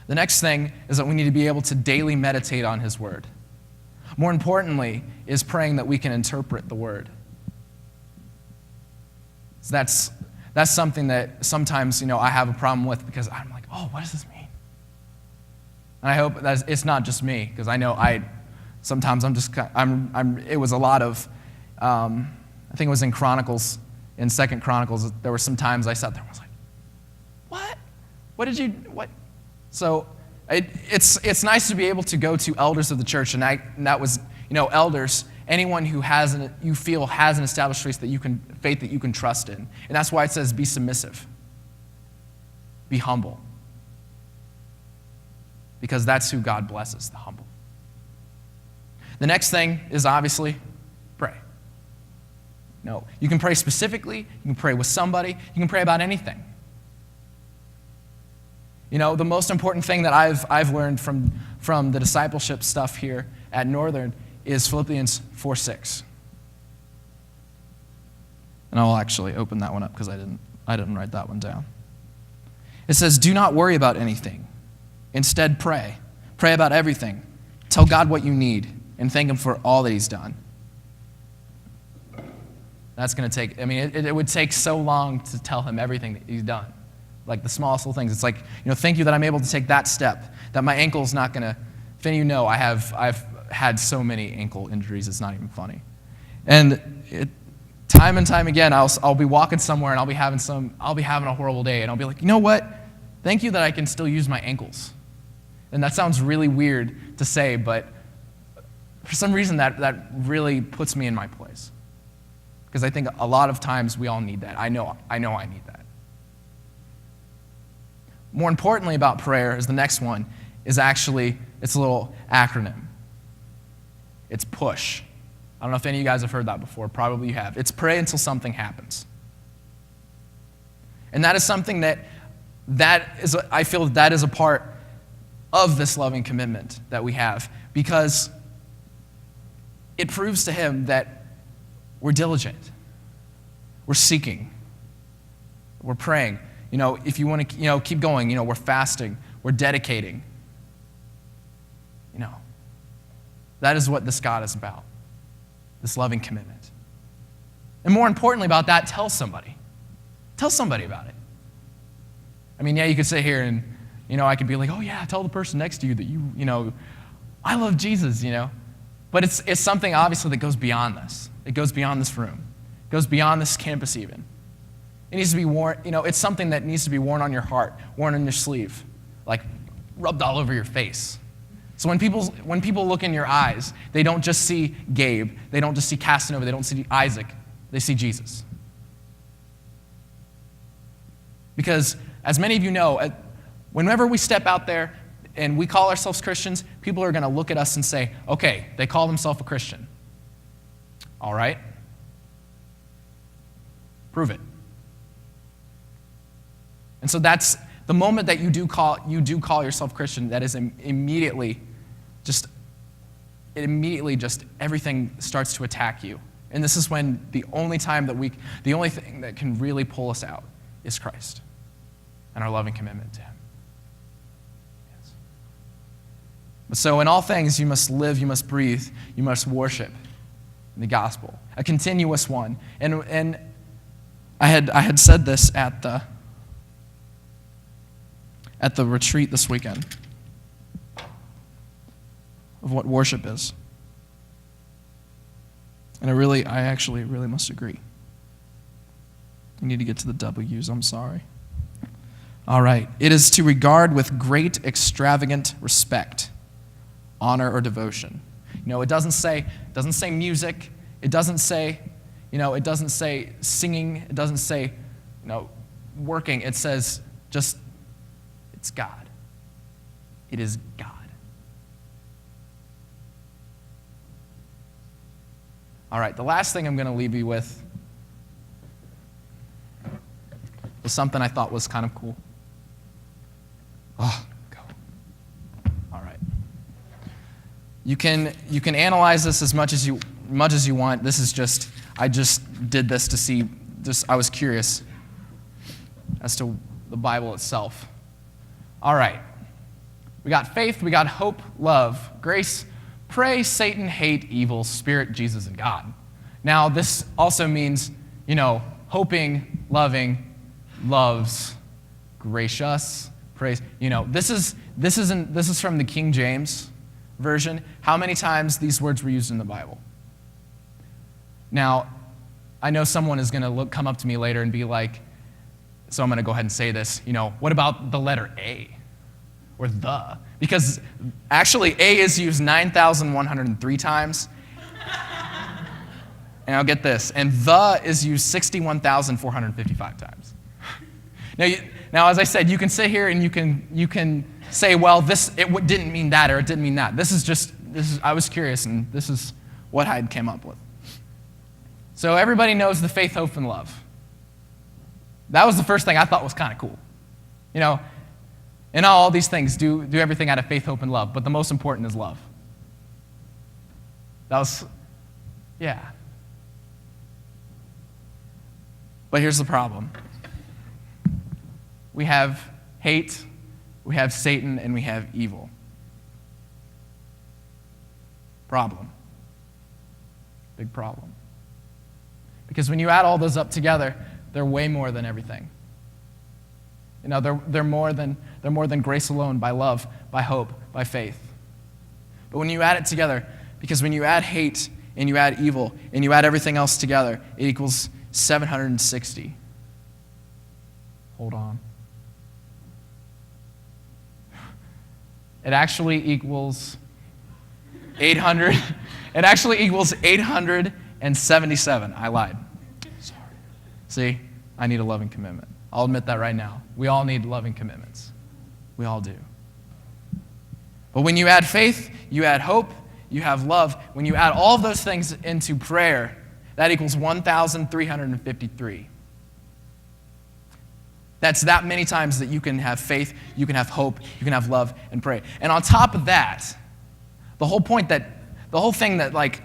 The next thing is that we need to be able to daily meditate on his word. More importantly is praying that we can interpret the word. So that's something that sometimes, I have a problem with, because I'm like, oh, what does this mean? And I hope that it's not just me, because I know sometimes it was a lot of, I think it was in Chronicles, in 2 Chronicles, there were some times I sat there and was like, what? What? So it's nice to be able to go to elders of the church, and that was, elders, anyone who you feel has an established faith that you can trust in. And that's why it says be submissive. Be humble. Because that's who God blesses, the humble. The next thing is obviously pray. No, you can pray specifically, you can pray with somebody, you can pray about anything. The most important thing that I've learned from the discipleship stuff here at Northern is Philippians 4:6. And I'll actually open that one up because I didn't write that one down. It says, "Do not worry about anything. Instead, pray. Pray about everything. Tell God what you need and thank him for all that he's done." That's going to take, it would take so long to tell him everything that he's done. Like the smallest little things. It's like, thank you that I'm able to take that step, that my ankle's not going to, if any of you know, I've had so many ankle injuries, it's not even funny. And time and time again, I'll be walking somewhere and I'll be having a horrible day, and I'll be like, you know what? Thank you that I can still use my ankles. And that sounds really weird to say, but for some reason that really puts me in my place. Because I think a lot of times we all need that. I know I need that. More importantly about prayer is the next one, is actually, it's a little acronym. It's PUSH. I don't know if any of you guys have heard that before. Probably you have. It's pray until something happens. And that is something I feel that is a part of this loving commitment that we have, because it proves to him that we're diligent, we're seeking, we're praying. If you want to, keep going, we're fasting, we're dedicating. That is what this God is about, this loving commitment. And more importantly about that, tell somebody. Tell somebody about it. You could sit here and, I could be like, oh yeah, tell the person next to you that I love Jesus, But it's something obviously that goes beyond this. It goes beyond this room. It goes beyond this campus even. It needs to be worn, it's something that needs to be worn on your heart, worn on your sleeve, like rubbed all over your face. So when people look in your eyes, they don't just see Gabe, they don't just see Casanova, they don't see Isaac, they see Jesus. Because as many of you know, whenever we step out there and we call ourselves Christians, people are going to look at us and say, okay, they call themselves a Christian. All right. Prove it. And so that's the moment that you do call yourself Christian, that is immediately just everything starts to attack you. And this is when the only thing that can really pull us out is Christ and our loving commitment to him. Yes. But so in all things you must live, you must breathe, you must worship in the gospel, a continuous one. And I had said this at the retreat this weekend of what worship is. And I actually really must agree. I need to get to the W's, I'm sorry. All right. It is to regard with great extravagant respect, honor, or devotion. It doesn't say music, it doesn't say, it doesn't say singing, it doesn't say, working. It says just, it's God. It is God. All right, the last thing I'm going to leave you with is something I thought was kind of cool. Oh, go. All right. You can analyze this as much as you want. This is just, I just did this to see, I was curious as to the Bible itself. All right. We got faith, we got hope, love, grace, pray, Satan, hate, evil, spirit, Jesus, and God. Now, this also means, hoping, loving, loves, gracious, praise. This is from the King James Version. How many times these words were used in the Bible? Now, I know someone is going to come up to me later and be like, so I'm going to go ahead and say this, what about the letter A or the? Because actually A is used 9,103 times. And I'll get this, and the is used 61,455 times. Now, as I said, you can sit here and you can say, well, it didn't mean that or it didn't mean that. I was curious, and this is what I came up with. So everybody knows the faith, hope, and love. That was the first thing I thought was kind of cool. And all these things do everything out of faith, hope, and love, but the most important is love. Yeah. But here's the problem. We have hate, we have Satan, and we have evil. Problem. Big problem. Because when you add all those up together, they're way more than everything. They're more than grace alone, by love, by hope, by faith. But when you add it together, because when you add hate and you add evil and you add everything else together, it equals 760. Hold on. It actually equals 800. It actually equals 877. I lied. Sorry. See, I need a loving commitment. I'll admit that right now. We all need loving commitments. We all do. But when you add faith, you add hope, you have love. When you add all of those things into prayer, that equals 1,353. That's that many times that you can have faith, you can have hope, you can have love and pray. And on top of that, the whole thing that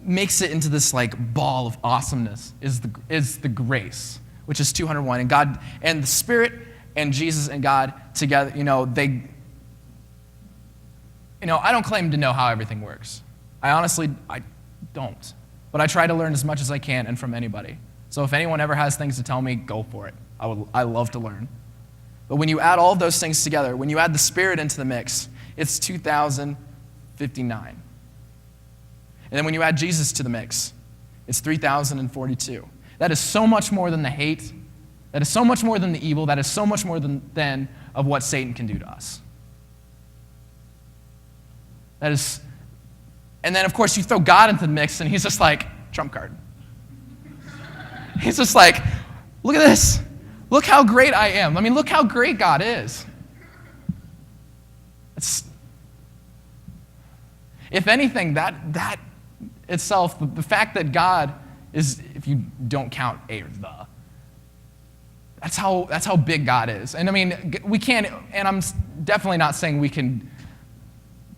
makes it into this ball of awesomeness is the grace, which is 201. And God and the Spirit and Jesus and God together, I don't claim to know how everything works. I don't. But I try to learn as much as I can and from anybody. So if anyone ever has things to tell me, go for it. I love to learn. But when you add all of those things together, when you add the Spirit into the mix, it's 2,059. And then when you add Jesus to the mix, it's 3,042. That is so much more than the hate. That is so much more than the evil. That is so much more than of what Satan can do to us. And then, of course, you throw God into the mix, and he's just like, trump card. He's just like, look at this. Look how great I am. Look how great God is. If anything, that itself, the fact that God is, if you don't count A or the, that's how big God is. And we can't, and I'm definitely not saying we can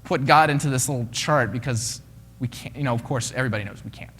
put God into this little chart because we can't, of course, everybody knows we can't.